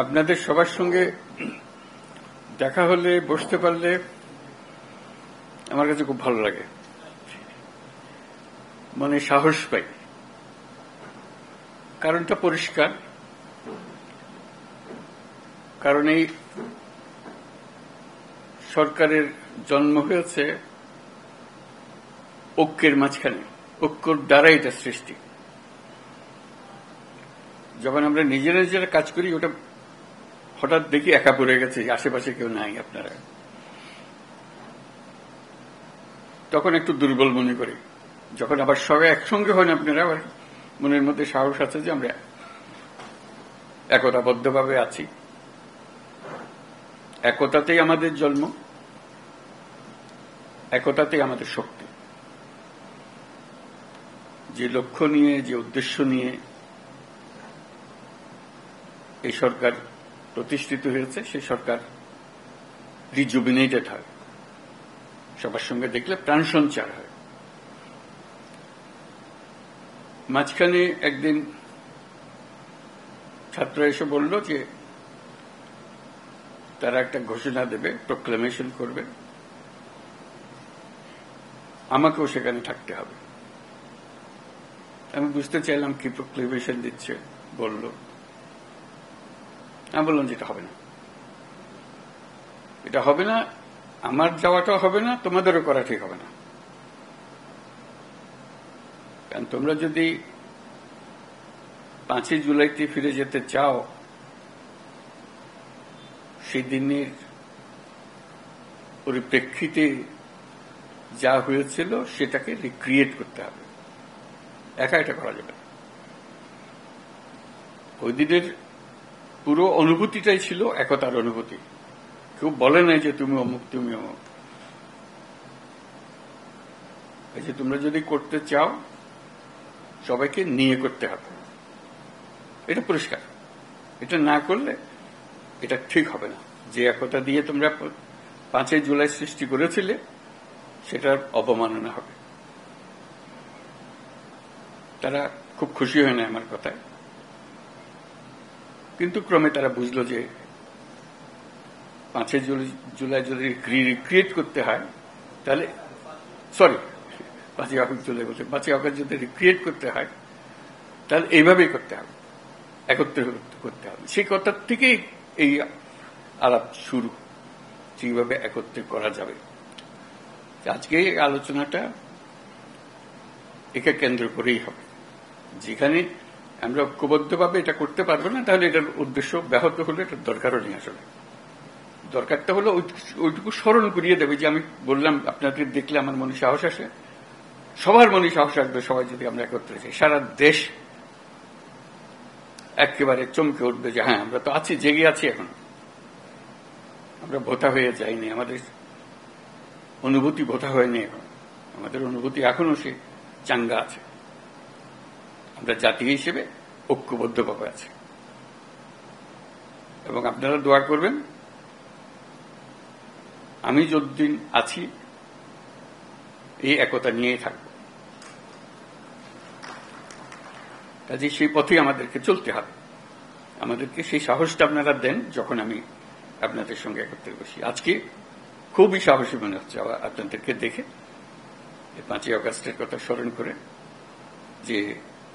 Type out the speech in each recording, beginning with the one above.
আপনাদের সবার সঙ্গে দেখা হলে বসতে পারলে আমার কাছে খুব ভালো লাগে, মনে সাহস পাই। কারণটা পরিষ্কার, কারণ এই সরকারের জন্ম হয়েছে ঐক্যের মাঝখানে, ঐক্যর দ্বারা এটা সৃষ্টি। যখন আমরা নিজেরা নিজেরা কাজ করি, ওটা হঠাৎ দেখি একা পড়ে গেছে, আশেপাশে কেউ নাই আপনারা, তখন একটু দুর্বল মনে করি। যখন আবার সবাই একসঙ্গে হন আপনারা, আবার মনের মধ্যে সাহস আছে যে আমরা একতাবদ্ধভাবে আছি। একতাতেই আমাদের জন্ম, একতাতেই আমাদের শক্তি। যে লক্ষ্য নিয়ে, যে উদ্দেশ্য নিয়ে এই সরকার প্রতিষ্ঠিত হয়েছে, সেই সরকার রিজুবিনেটেড হয়, সবার সঙ্গে দেখলে প্রাণ সঞ্চার হয়। মাঝখানে একদিন ছাত্র এসে বলল যে তারা একটা ঘোষণা দেবে, প্রোক্লামেশন করবে, আমাকেও সেখানে থাকতে হবে। আমি বুঝতে চাইলাম কি প্রোক্লামেশন দিচ্ছে, বলল। আমি বললাম যে এটা হবে না, এটা হবে না, আমার যাওয়াটাও হবে না, তোমাদেরও করা ঠিক হবে না। কারণ তোমরা যদি 5ই জুলাইতে ফিরে যেতে চাও, সেই দিনের পরিপ্রেক্ষিতে যা হয়েছিল সেটাকে রিক্রিয়েট করতে হবে, একা এটা করা যাবে না। ওই দিনের পুরো অনুভূতিটাই ছিল একতার অনুভূতি। কেউ বলে নাই যে তুমি অমুক, তুমি অমুক। এই যে তোমরা যদি করতে চাও, সবাইকে নিয়ে করতে হবে, এটা পরিষ্কার। এটা না করলে এটা ঠিক হবে না। যে একতা দিয়ে তোমরা 5ই জুলাই সৃষ্টি করেছিলে, সেটার অবমাননা হবে। তারা খুব খুশি হয় না আমার কথায়, কিন্তু ক্রমে তারা বুঝলো যে 5ই জুলাই যদি রিক্রিয়েট করতে হয়, তাহলে 5ই আগস্ট জুলাই বলছে, 5ই আগস্ট যদি রিক্রিয়েট করতে হয়, তাহলে এইভাবেই করতে হবে, একত্রে করতে হবে। সেই কথার থেকেই এই আলাপ শুরু, সেইভাবে একত্রে করা যাবে। আজকে এই আলোচনাটা একে কেন্দ্র করেই হবে। যেখানে আমরা ঐক্যবদ্ধভাবে এটা করতে পারবো না, তাহলে এটার উদ্দেশ্য ব্যাহত হলে এটার দরকারও নেই। আসলে দরকারটা হলো ওইটুকু স্মরণ করিয়ে দেবে যে আমি বললাম, আপনাদের দেখলে আমার মনে সাহস আসে, সবার মনে সাহস আসবে। সবাই যদি আমরা একত্রে যাই, সারা দেশ একেবারে চমকে উঠবে যে হ্যাঁ, আমরা তো আছি, জেগে আছি, এখন আমরা ভোতা হয়ে যাইনি, আমাদের অনুভূতি ভোতা হয়নি, এখন আমাদের অনুভূতি এখনো সে চাঙ্গা আছে। আমরা জাতি হিসেবে ঐক্যবদ্ধভাবে আছি। এবং আপনারা দোয়া করবেন, আমি যতদিন আছি এই একতা নিয়েই থাকব। কাজে সেই পথেই আমাদেরকে চলতে হবে। আমাদেরকে সেই সাহসটা আপনারা দেন যখন আমি আপনাদের সঙ্গে একত্রে বসি। আজকে খুবই সাহসী মনে হচ্ছে আপনাদেরকে দেখে, 5ই আগস্টের কথা স্মরণ করে, যে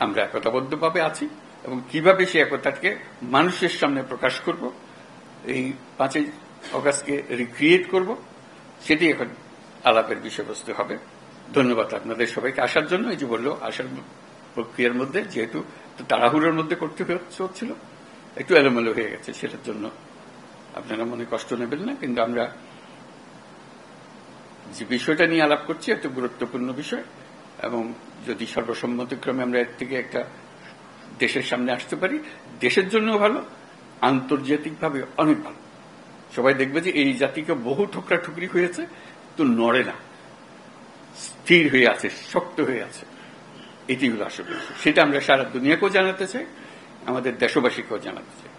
আমরা একতাবদ্ধভাবে আছি এবং কিভাবে সেই একতাকে মানুষের সামনে প্রকাশ করব, এই 5ই আগস্টকে রিক্রিয়েট করব, সেটি এখন আলাপের বিষয়বস্তু হবে। ধন্যবাদ আপনাদের সবাইকে আসার জন্য। এই যে বললো, আসার প্রক্রিয়ার মধ্যে যেহেতু তাড়াহুড়োর মধ্যে করতে হচ্ছিল, একটু এলোমেলো হয়ে গেছে, সেটার জন্য আপনারা মনে কষ্ট নেবেন না। কিন্তু আমরা যে বিষয়টা নিয়ে আলাপ করছি একটা গুরুত্বপূর্ণ বিষয়, এবং যদি সর্বসম্মতিক্রমে আমরা এর থেকে একটা দেশের সামনে আসতে পারি, দেশের জন্য ভালো, আন্তর্জাতিকভাবে অনেক ভালো। সবাই দেখবে যে এই জাতিকে বহু ঠুকরি হয়েছে, তো নড়ে না, স্থির হয়ে আছে, শক্ত হয়ে আছে। এটি হলো আসলে, সেটা আমরা সারা দুনিয়াকেও জানাতে চাই, আমাদের দেশবাসীকেও জানাতে চাই।